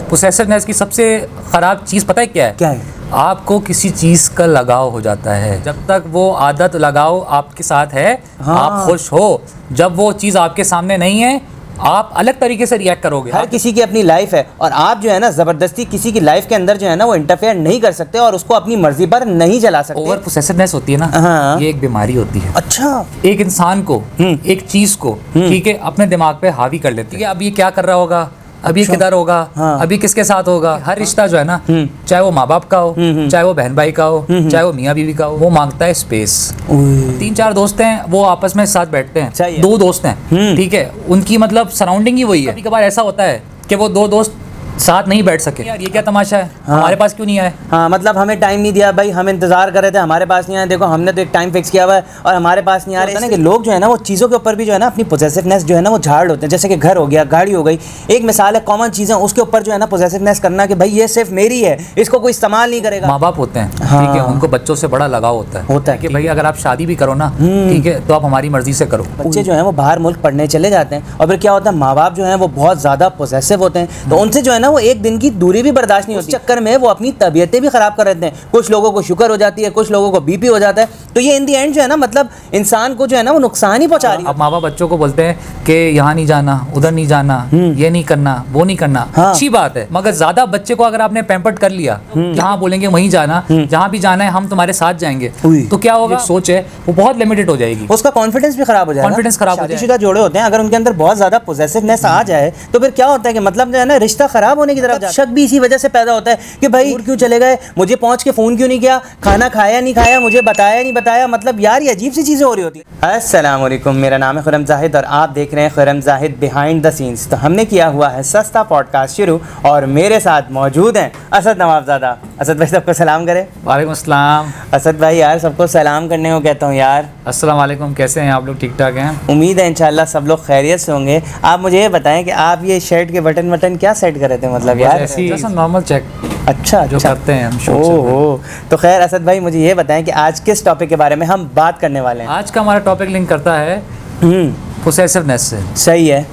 पोसेसिवनेस की सबसे ख़राब चीज़ पता है क्या है? क्या है? आपको किसी चीज़ का लगाव हो जाता है। जब तक वो आदत लगाव आपके साथ है, आप खुश हो। जब वो चीज़ आपके सामने नहीं है, आप अलग तरीके से रिएक्ट करोगे। हर किसी की अपनी लाइफ है और आप जो है ना ज़बरदस्ती किसी की लाइफ के अंदर जो है ना वो इंटरफेयर नहीं कर सकते और उसको अपनी मर्जी पर नहीं चला सकते। ओवर पोसेसिवनेस होती है ना, हाँ। ये एक बीमारी होती है। अच्छा। एक इंसान को एक चीज़ को ठीक है अपने दिमाग पे हावी कर लेती है। अब ये क्या कर रहा होगा, अभी किधर होगा, अभी किसके साथ होगा। हर रिश्ता जो है ना, चाहे वो माँ बाप का हो, चाहे वो बहन भाई का हो, चाहे वो मियाँ बीवी का हो, वो मांगता है स्पेस। 3-4 दोस्त हैं, वो आपस में साथ बैठते हैं। 2 दोस्त हैं, ठीक है, उनकी मतलब सराउंडिंग ही वही है। कभी कभार ऐसा होता है कि वो 2 दोस्त साथ नहीं बैठ सके। यार ये क्या तमाशा है, हमारे पास क्यों नहीं आए? हाँ, मतलब हमें टाइम नहीं दिया भाई, हम इंतजार कर रहे थे, हमारे पास नहीं आए। देखो हमने तो एक टाइम फिक्स किया हुआ है और हमारे पास नहीं आ रहे। ना कि लोग जो है ना वो चीज़ों के ऊपर भी जो है ना अपनी पोजेसिवनेस जो है ना वो झाड़ होते हैं। जैसे कि घर हो गया, गाड़ी हो गई, एक मिसाल है, कॉमन चीज़ें, उसके ऊपर जो है ना पोजेसिवनेस करना कि भाई ये सिर्फ मेरी है, इसको कोई इस्तेमाल नहीं करेगा। माँ बाप होते हैं, ठीक है, उनको बच्चों से बड़ा लगाव होता है कि भाई अगर आप शादी भी करो ना, ठीक है, तो आप हमारी मर्जी से करो। बच्चे जो है वो बाहर मुल्क पढ़ने चले जाते हैं और फिर क्या होता है, माँ बाप जो है वो बहुत ज़्यादा पोजेसिव होते हैं, तो उनसे जो है ना वो एक दिन की दूरी भी बर्दाश्त नहीं होती। चक्कर में वो अपनी तबीयतें भी खराब कर देते हैं। कुछ लोगों को शुगर हो जाती है, कुछ लोगों को बीपी हो जाता है। तो ये इन दी एंड जो है ना मतलब इंसान को जो है ना वो नुकसान ही पहुंचा रही है। अब माँ बाप बच्चों को बोलते हैं कि यहाँ नहीं जाना, उधर नहीं जाना, ये नहीं करना, वो नहीं करना। अच्छी बात है, मगर ज्यादा बच्चे को अगर आपने पैम्पर्ड कर लिया, जहाँ बोलेंगे वहीं जाना, जहाँ भी जाना है हम तुम्हारे साथ जाएंगे, तो क्या होगा, सोच है वो बहुत लिमिटेड हो जाएगी, उसका कॉन्फिडेंस भी खराब हो जाएगा। कॉन्फिडेंस खराब हो जाएगा। शादीशुदा जोड़े होते हैं, अगर उनके अंदर बहुत ज्यादा पोजेसिवनेस आ जाए तो फिर क्या होता है कि मतलब जो है ना रिश्ता खराब होने की तरफ जाता है। शक भी इसी वजह से पैदा होता है कि भाई क्यों चले गए, मुझे पहुंच के फोन क्यों नहीं किया, खाना खाया नहीं खाया, मुझे बताया नहीं बताया। मतलब यार ये अजीब सी चीजें हो रही होती हैं। अस्सलाम वालेकुम, मेरा नाम है खुर्रम जाहिद और आप देख रहे हैं Khurram Zahid behind the scenes. तो हमने किया हुआ है सस्ता पॉडकास्ट शुरू और मेरे साथ मौजूद हैं असद नवाबजादा। असद भाई सबको सलाम करें। वालेकुम अस्सलाम। असद भाई यार सबको सलाम करने को कहता हूँ यार। अस्सलाम वालेकुम, कैसे हैं आप लोग? ठीक ठाक हैं? उम्मीद है इंशाल्लाह सब लोग खैरियत से होंगे। आप मुझे ये बताएं कि आप ये शर्ट के बटन क्या सेट कर रहे थे? मतलब यार ऐसी नॉर्मल चेक अच्छा जो करते हैं हम। ओह, तो खैर असद भाई मुझे ये बताएं कि आज किस टॉपिक के बारे में हम बात करने वाले हैं? आज का हमारा टॉपिक लिंक करता है पोसेसिवनेस से। सही है,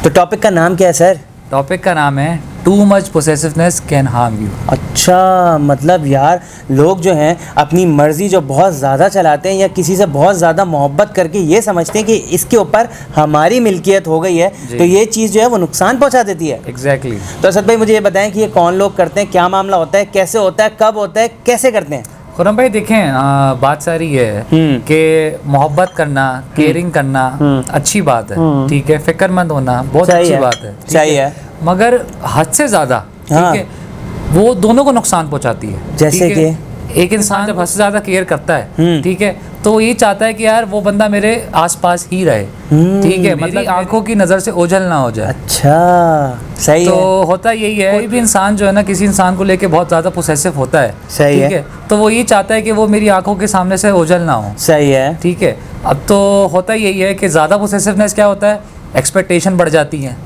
तो टॉपिक का नाम क्या है सर? टॉपिक का नाम है too much possessiveness can harm you. अच्छा, मतलब यार लोग जो हैं अपनी मर्जी जो बहुत ज़्यादा चलाते हैं या किसी से बहुत ज़्यादा मोहब्बत करके ये समझते हैं कि इसके ऊपर हमारी मिल्कियत हो गई है, तो ये चीज़ जो है वो नुकसान पहुंचा देती है। एग्जैक्टली। तो असद भाई मुझे ये बताएं कि ये कौन लोग करते हैं, क्या मामला होता है, कैसे होता है, कब होता है, कैसे करते हैं? खुर्रम भाई देखें, बात सारी ये है कि मोहब्बत करना, केयरिंग करना अच्छी बात है, ठीक है, फिक्रमंद होना बहुत अच्छी बात है, सही है, मगर हद से ज़्यादा ठीक है वो दोनों को नुकसान पहुंचाती है। जैसे कि एक इंसान जब हद से ज़्यादा केयर करता है, ठीक है, तो वो ये चाहता है कि यार वो बंदा मेरे आसपास ही रहे, ठीक है, मतलब आंखों की नज़र से ओझल ना हो जाए। अच्छा, सही तो है। होता यही है, कोई भी इंसान जो है ना किसी इंसान को लेके बहुत ज़्यादा पोसेसिव होता है, सही ठीक है, तो वो ये चाहता है कि वो मेरी आंखों के सामने से ओझल ना हो। सही है, ठीक है। अब तो होता यही है कि ज़्यादा पोसेसिवनेस क्या होता है, एक्सपेक्टेशन बढ़ जाती है,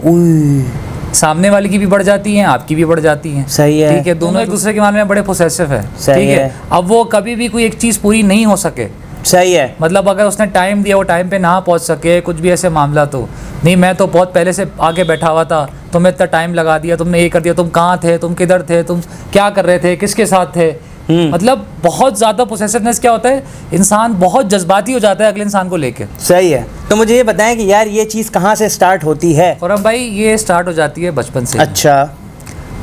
सामने वाले की भी बढ़ जाती हैं, आपकी भी बढ़ जाती हैं। सही है, ठीक है, दोनों एक दूसरे के मामले में बड़े पोसेसिव है, सही ठीक है। अब वो कभी भी कोई एक चीज़ पूरी नहीं हो सके, सही है, मतलब अगर उसने टाइम दिया वो टाइम पे ना पहुंच सके, कुछ भी ऐसे मामला, तो नहीं मैं तो बहुत पहले से आगे बैठा हुआ था, तुम्हें इतना टाइम लगा दिया, तुमने ये कर दिया, तुम कहाँ थे, तुम किधर थे, तुम क्या कर रहे थे, किसके साथ थे। मतलब बहुत ज़्यादा पोसेसिवनेस क्या होता है, इंसान बहुत जज्बाती हो जाता है अगले इंसान को लेके। सही है। तो मुझे ये बताएं कि यार ये चीज़ कहाँ से स्टार्ट होती है? और अब भाई ये स्टार्ट हो जाती है बचपन से। अच्छा।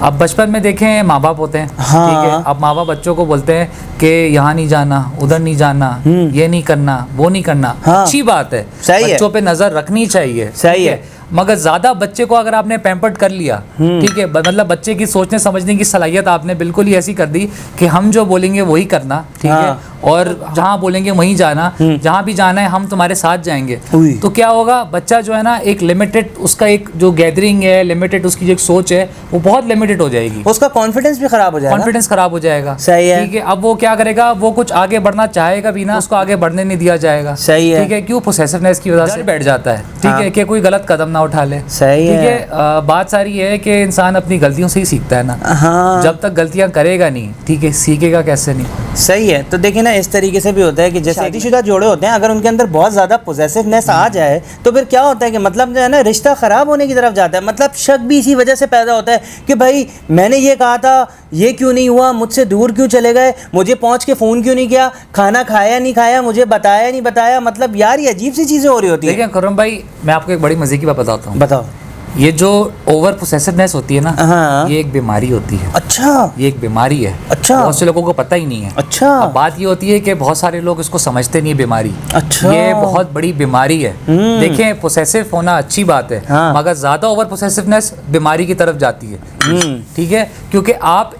अब बचपन में देखें माँ बाप होते हैं, हाँ। ठीक है, अब माँ बाप बच्चों को बोलते हैं कि यहाँ नहीं जाना, उधर नहीं जाना, ये नहीं करना, वो नहीं करना। हाँ। अच्छी बात है, सही बच्चों पे नज़र रखनी चाहिए, सही है, मगर ज़्यादा बच्चे को अगर आपने पैम्पर्ड कर लिया, ठीक है, मतलब बच्चे की सोचने समझने की सलाहियत आपने बिल्कुल ही ऐसी कर दी कि हम जो बोलेंगे वही करना, ठीक है, और जहाँ बोलेंगे वहीं जाना, जहाँ भी जाना है हम तुम्हारे साथ जाएंगे। तो क्या होगा, बच्चा जो है ना एक लिमिटेड, उसका एक जो गैदरिंग है, लिमिटेड उसकी जो एक सोच है वो बहुत लिमिटेड हो जाएगी, उसका कॉन्फिडेंस भी खराब हो जाएगा, कॉन्फिडेंस खराब हो जाएगा। सही है, ठीक है। अब वो क्या करेगा, वो कुछ आगे बढ़ना चाहेगा भी ना, उसको आगे बढ़ने नहीं दिया जाएगा। सही है, ठीक है, क्यों, पोसेसिवनेस की वजह से बैठ जाता है, ठीक है, कि कोई गलत कदम ना उठा ले। सही ठीक है। बात सारी है कि इंसान अपनी गलतियों से ही सीखता है ना। हाँ। जब तक गलतियां करेगा नहीं, ठीक है, सीखेगा कैसे नहीं। सही है। तो देखिए ना, इस तरीके से भी होता है कि जैसे शादीशुदा जोड़े होते हैं, अगर उनके अंदर बहुत ज़्यादा पॉसेसिवनेस आ जाए तो फिर क्या होता है कि मतलब जो है ना रिश्ता ख़राब होने की तरफ जाता है। मतलब शक भी इसी वजह से पैदा होता है कि भाई मैंने ये कहा था, ये क्यों नहीं हुआ, मुझसे दूर क्यों चले गए, मुझे पहुँच के फ़ोन क्यों नहीं किया, खाना खाया नहीं खाया, मुझे बताया नहीं बताया। मतलब यार ये अजीब सी चीज़ें हो रही होती है। देखिए खुर्रम भाई, मैं आपको एक बड़ी मजे की बात बताता हूँ। बताओ। ये जो ओवर पोसेसिवनेस होती है ना, हाँ। ये एक बीमारी होती है। अच्छा। ये एक बीमारी है। अच्छा। बहुत से लोगों को पता ही नहीं है। अच्छा। अब बात ये होती है कि बहुत सारे लोग इसको समझते नहीं है बीमारी। अच्छा। ये बहुत बड़ी बीमारी है। देखें, पोसेसिव होना अच्छी बात है, हाँ। मगर ज़्यादा ओवर पोसेसिवनेस बीमारी की तरफ जाती है। ठीक है, क्योंकि आप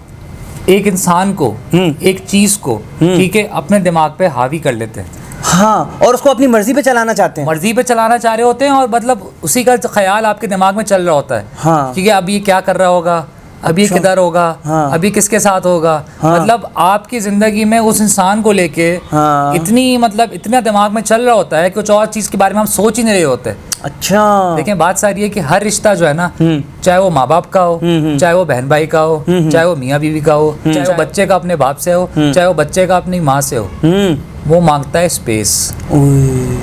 एक इंसान को, एक चीज़ को, ठीक है, अपने दिमाग पे हावी कर लेते हैं। हाँ, और उसको अपनी मर्जी पे चलाना चाहते हैं। मर्जी पे चलाना चाह रहे होते हैं, और मतलब उसी का ख्याल आपके दिमाग में चल रहा होता है। हाँ। ठीक है, अब ये क्या कर रहा होगा, अब ये किधर होगा, हाँ। अभी किसके साथ होगा। हाँ। मतलब आपकी ज़िंदगी में उस इंसान को लेके हाँ। इतना दिमाग में चल रहा होता है कि कुछ और चीज़ के बारे में हम सोच ही नहीं रहे होते। अच्छा। देखें, बात सारी है कि हर रिश्ता जो है ना, चाहे वो माँ बाप का हो, चाहे वो बहन भाई का हो, चाहे वो मियाँ बीवी का हो, चाहे वो बच्चे का अपने बाप से हो, चाहे वो बच्चे का अपनी माँ से हो, वो मांगता है स्पेस।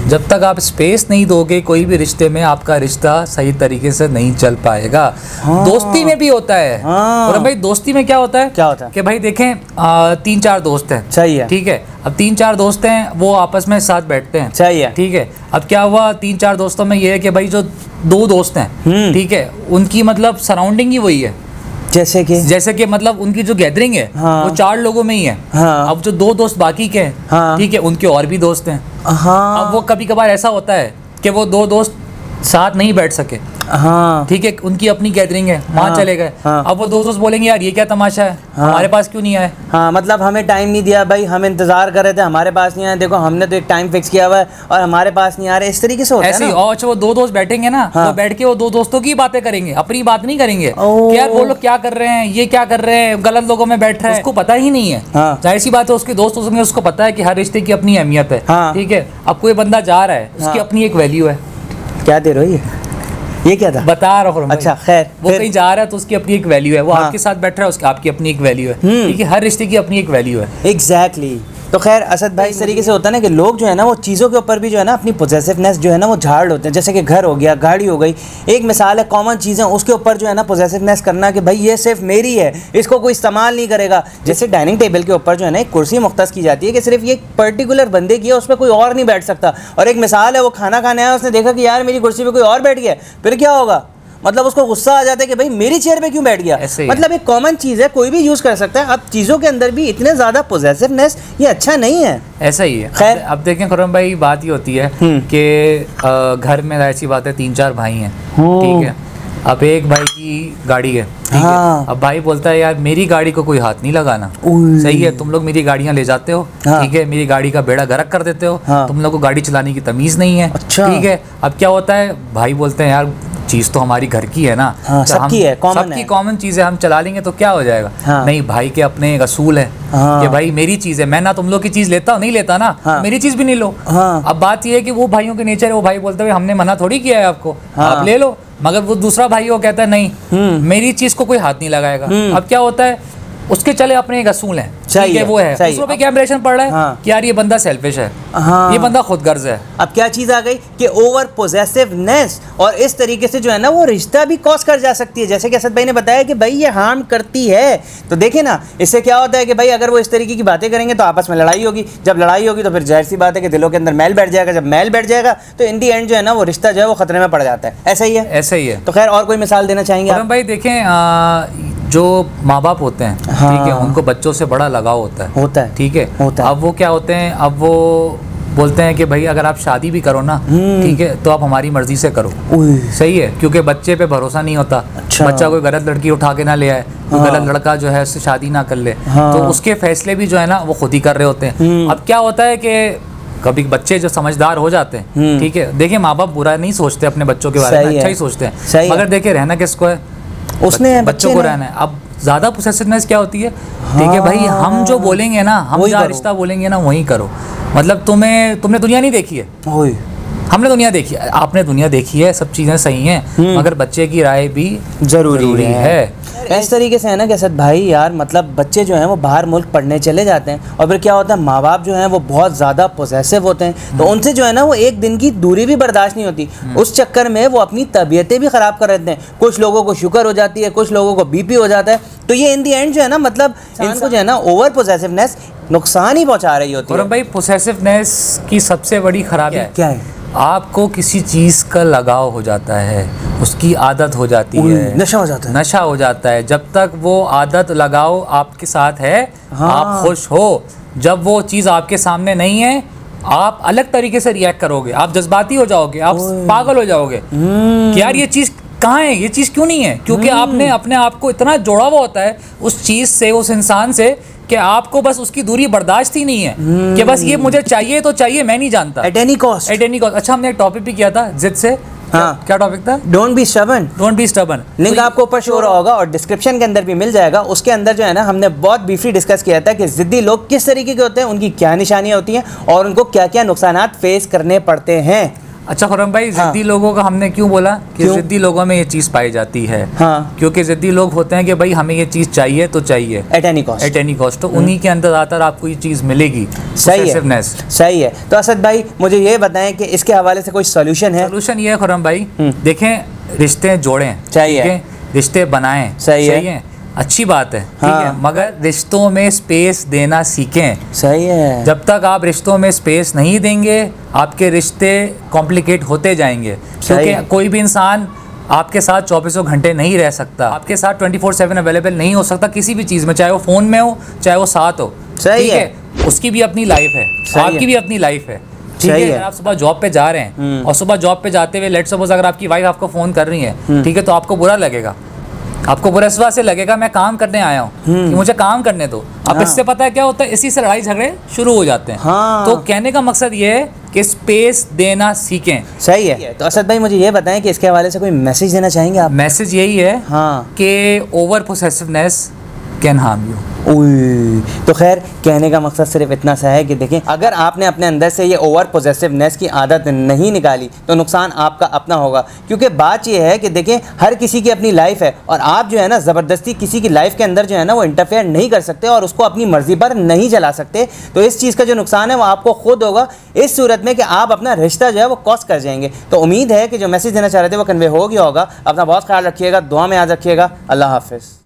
जब तक आप स्पेस नहीं दोगे कोई भी रिश्ते में, आपका रिश्ता सही तरीके से नहीं चल पाएगा। हाँ। दोस्ती में भी होता है। हाँ। और भाई दोस्ती में क्या होता है, कि भाई देखें, 3-4 दोस्त हैं। सही है। ठीक है, अब 3-4 दोस्त हैं, वो आपस में साथ बैठते हैं। सही है। ठीक है, अब क्या हुआ, 3-4 दोस्तों में ये है कि भाई जो 2 दोस्त हैं, ठीक है, उनकी मतलब सराउंडिंग ही वही है। जैसे कि मतलब उनकी जो गैदरिंग है, हाँ। वो 4 लोगों में ही है। हाँ। अब जो 2 दोस्त बाकी के हैं, हाँ। ठीक है, उनके और भी दोस्त हैं। हाँ। अब वो कभी कभार ऐसा होता है कि वो 2 दोस्त साथ नहीं बैठ सके। हाँ। ठीक है, उनकी अपनी गैदरिंग है, वहाँ हाँ। चले गए। हाँ। अब वो 2 दोस्त बोलेंगे यार ये क्या तमाशा है, हाँ। हमारे पास क्यों नहीं आए। हाँ, मतलब हमें टाइम नहीं दिया भाई, हम इंतजार कर रहे थे, हमारे पास नहीं आया, देखो हमने तो एक टाइम फिक्स किया हुआ है और हमारे पास नहीं आ रहे। इस तरीके से होता है ऐसे ना। ही। और अच्छा, वो 2 दोस्त बैठेंगे ना, हाँ। तो बैठ के वो 2 दोस्तों की बातें करेंगे, अपनी बात नहीं करेंगे कि यार वो लोग क्या कर रहे हैं, ये क्या कर रहे हैं, गलत लोगों में बैठ रहे हैं। उसको पता ही नहीं है। हाँ। जाहिर सी बात है, उसके दोस्तों में उसको पता है कि हर रिश्ते की अपनी अहमियत है। हाँ। ठीक है, अब कोई बंदा जा रहा है, उसकी हाँ। अपनी एक वैल्यू है। क्या दे रहे हो ये क्या था? बता रहा हूँ। अच्छा, खैर, वो कहीं जा रहा है तो उसकी अपनी एक वैल्यू है, वो हाँ। आपके साथ बैठ रहा है, उसकी आपकी अपनी एक वैल्यू है। ठीक है, हर रिश्ते की अपनी एक वैल्यू है। एग्जैक्टली। तो खैर असद भाई, इस तरीके से होता है ना कि लोग जो है ना वो चीज़ों के ऊपर भी जो है ना अपनी पोजेसिवनेस जो है ना वो झाड़ होते हैं। जैसे कि घर हो गया, गाड़ी हो गई, एक मिसाल है, कॉमन चीज़ें, उसके ऊपर जो है ना पोजेसिवनेस करना कि भाई ये सिर्फ मेरी है, इसको कोई इस्तेमाल नहीं करेगा। जैसे डाइनिंग टेबल के ऊपर जो है ना एक कुर्सी मुख्तस की जाती है कि सिर्फ ये एक पर्टिकुलर बंदे की है, उस पर कोई और नहीं बैठ सकता। और एक मिसाल है, वो खाना खाने आया, उसने देखा कि यार मेरी कुर्सी पर कोई और बैठ गया, फिर क्या होगा? मतलब उसको गुस्सा आ जाता है कि भाई मेरी चेयर पे क्यों बैठ गया। मतलब एक कॉमन चीज़ है, कोई भी यूज़ कर सकता है। अब चीज़ों के अंदर भी इतने ज़्यादा पोजेसिवनेस ये अच्छा नहीं है। ऐसा ही है। खैर, अब देखें खुर्रम भाई, बात ये होती है कि घर में ऐसी बात है, 3-4 भाई हैं। ठीक है, अब एक भाई की गाड़ी है। ठीक हाँ। है, अब भाई बोलता है यार मेरी गाड़ी को कोई हाथ नहीं लगाना। सही है, तुम लोग मेरी गाड़ियां ले जाते हो। हाँ। ठीक है, मेरी गाड़ी का बेड़ा गर्क कर देते हो। हाँ। तुम लोग को गाड़ी चलाने की तमीज़ नहीं है। अच्छा। ठीक है, अब क्या होता है, भाई बोलते हैं यार चीज़ तो हमारी घर की है ना। हाँ, तो सबकी है, कॉमन है। सबकी कॉमन चीज़ है, हम चला लेंगे तो क्या हो जाएगा। हाँ। नहीं, भाई के अपने एक असूल है। हाँ। कि भाई मेरी चीज़ है, मैं ना तुम लोग की चीज़ लेता हूँ, नहीं लेता ना। हाँ। मेरी चीज़ भी नहीं लो। हाँ। अब बात ये है कि वो भाइयों के नेचर है, वो भाई बोलते हैं हमने मना थोड़ी किया है आपको, हाँ। आप ले लो। मगर वो दूसरा भाई वो कहता है नहीं, मेरी चीज़ को कोई हाथ नहीं लगाएगा। अब क्या होता है, उसके चले अपने एक असूल हैं। ठीक है, वो है। दूसरों पे क्या इंप्रेशन पड़ रहा है। हाँ। कि यार ये बंदा सेल्फिश है। हाँ। ये बंदा खुदगर्ज है। अब क्या चीज़ आ गई कि ओवर पोजेसिवनेस, और इस तरीके से जो है ना वो रिश्ता भी कॉज कर जा सकती है। जैसे कि असद भाई ने बताया कि भाई ये हार्म करती है। तो देखिए ना, इससे क्या होता है कि भाई अगर वो इस तरीके की बातें करेंगे तो आपस में लड़ाई होगी। जब लड़ाई होगी तो फिर जाहिर सी बात है कि दिलों के अंदर मैल बैठ जाएगा। जब मैल बैठ जाएगा तो इन दी एंड जो है ना वो रिश्ता जो है वो खतरे में पड़ जाता है। ऐसा ही है। ऐसा ही है। तो खैर, और कोई मिसाल देना चाहेंगे आप? भाई देखें, जो माँ बाप होते हैं, हाँ। ठीक है, उनको बच्चों से बड़ा लगाव होता है। ठीक है, होता है। अब वो क्या होते हैं, अब वो बोलते हैं कि भाई अगर आप शादी भी करो ना, ठीक है, तो आप हमारी मर्जी से करो। सही है, क्योंकि बच्चे पे भरोसा नहीं होता। अच्छा। बच्चा कोई गलत लड़की उठा के ना ले आए, कोई हाँ। गलत लड़का जो है उससे शादी ना कर ले। हाँ। तो उसके फैसले भी जो है ना वो खुद ही कर रहे होते हैं। अब क्या होता है कि कभी बच्चे जो समझदार हो जाते हैं, ठीक है, देखिए माँ बाप बुरा नहीं सोचते अपने बच्चों के बारे में, अच्छा ही सोचते हैं। मगर देखिए रहना किसको है, उसने बच्चों को रहना है। अब ज्यादा पोसेसिवनेस क्या होती है, ठीक है भाई, हम जो बोलेंगे ना, हम जहाँ रिश्ता बोलेंगे ना वही करो। मतलब तुमने दुनिया नहीं देखी है, हमने दुनिया देखी है, आपने दुनिया देखी है, सब चीज़ें सही हैं, मगर बच्चे की राय भी जरूरी है। इस तरीके से है ना कि असद भाई यार, मतलब बच्चे जो हैं वो बाहर मुल्क पढ़ने चले जाते हैं और फिर क्या होता है, माँ बाप जो हैं वो बहुत ज़्यादा पोजेसिव होते हैं, तो उनसे जो है ना वो एक दिन की दूरी भी बर्दाश्त नहीं होती। उस चक्कर में वो अपनी तबीयतें भी ख़राब कर देते हैं। कुछ लोगों को शुगर हो जाती है, कुछ लोगों को बीपी हो जाता है। तो ये इन दी एंड जो है ना, मतलब इनको जो है ना ओवर पोजेसिवनेस नुकसान ही पहुँचा रही होती है। और भाई पोसेसिवनेस की सबसे बड़ी खराबी क्या है? आपको किसी चीज़ का लगाव हो जाता है, उसकी आदत हो जाती है, नशा हो जाता है। नशा हो जाता है। जब तक वो आदत लगाव आपके साथ है, हाँ। आप खुश हो। जब वो चीज़ आपके सामने नहीं है, आप अलग तरीके से रिएक्ट करोगे, आप जज्बाती हो जाओगे, आप पागल हो जाओगे कि यार ये चीज़ कहाँ है, ये चीज़ क्यों नहीं है। क्योंकि आपने अपने आप को इतना जोड़ा हुआ होता है उस चीज़ से, उस इंसान से, कि आपको बस उसकी दूरी बर्दाश्त ही नहीं है कि बस ये मुझे चाहिए तो चाहिए, मैं नहीं जानता, at any cost. At any cost. अच्छा, हमने एक टॉपिक भी किया था जिद से। हाँ। क्या टॉपिक था? Don't be stubborn. Don't be stubborn. Link आपको ऊपर शो रहा होगा और डिस्क्रिप्शन के अंदर भी मिल जाएगा। उसके अंदर जो है ना, हमने बहुत ब्रीफली डिस्कस किया था कि जिद्दी लोग किस तरीके के होते हैं, उनकी क्या निशानियां होती हैं और उनको क्या क्या नुकसानात फेस करने पड़ते हैं। अच्छा खुर्रम भाई, हाँ। जिद्दी लोगों का हमने क्यों बोला कि क्यों? जिद्दी लोगों में ये चीज़ पाई जाती है। हाँ। क्योंकि जिद्दी लोग होते हैं कि भाई हमें ये चीज़ चाहिए तो चाहिए, at any cost. At any cost. तो उन्हीं के अंदर ज़्यादातर आपको ये चीज़ मिलेगी। सही है, Possessiveness। सही है। तो असद भाई मुझे ये बताएं कि इसके हवाले से कोई सोल्यूशन है? सोल्यूशन ये है खुर्रम भाई, देखें, रिश्ते जोड़ें, चाहिए। ठीक है? रिश्ते बनाएं, सही है। अच्छी बात है, ठीक हाँ। है, मगर रिश्तों में स्पेस देना सीखें। सही है। जब तक आप रिश्तों में स्पेस नहीं देंगे, आपके रिश्ते कॉम्प्लिकेट होते जाएंगे। क्योंकि कोई भी इंसान आपके साथ 24 घंटे नहीं रह सकता, आपके साथ 24/7 अवेलेबल नहीं हो सकता किसी भी चीज़ में, चाहे वो फ़ोन में हो, चाहे वो साथ हो। सही ठीक है। उसकी भी अपनी लाइफ है, आपकी भी अपनी लाइफ है। ठीक सही है। है। अगर आप सुबह जॉब पे जा रहे हैं और सुबह जॉब पे जाते हुए लेट्स सपोज अगर आपकी वाइफ आपको फ़ोन कर रही है, ठीक है, तो आपको बुरा लगेगा, आपको बुरा इस वजह से लगेगा मैं काम करने आया हूँ कि मुझे काम करने दो। अब हाँ। इससे पता है क्या होता है, इसी से लड़ाई झगड़े शुरू हो जाते हैं। हाँ। तो कहने का मकसद ये है कि स्पेस देना सीखें। सही है। तो असद भाई मुझे ये बताएं कि इसके हवाले से कोई मैसेज देना चाहेंगे आप? मैसेज यही है हाँ। कि ओवर पोसेसिवनेस कैन हार्म यू। तो खैर कहने का मकसद सिर्फ इतना सा है कि देखें, अगर आपने अपने अंदर से ये ओवर पोजेसिवनेस की आदत नहीं निकाली तो नुकसान आपका अपना होगा। क्योंकि बात ये है कि देखें, हर किसी की अपनी लाइफ है और आप जो है ना ज़बरदस्ती किसी की लाइफ के अंदर जो है ना वो इंटरफेयर नहीं कर सकते और उसको अपनी मर्जी पर नहीं चला सकते। तो इस चीज़ का जो नुकसान है वो आपको खुद होगा, इस सूरत में कि आप अपना रिश्ता जो है वो कॉस्ट कर जाएंगे। तो उम्मीद है कि जो मैसेज देना चाह रहे थे वो कन्वे हो गया होगा। अपना बहुत ख्याल रखिएगा, दुआ में याद रखिएगा। अल्लाह हाफिज़।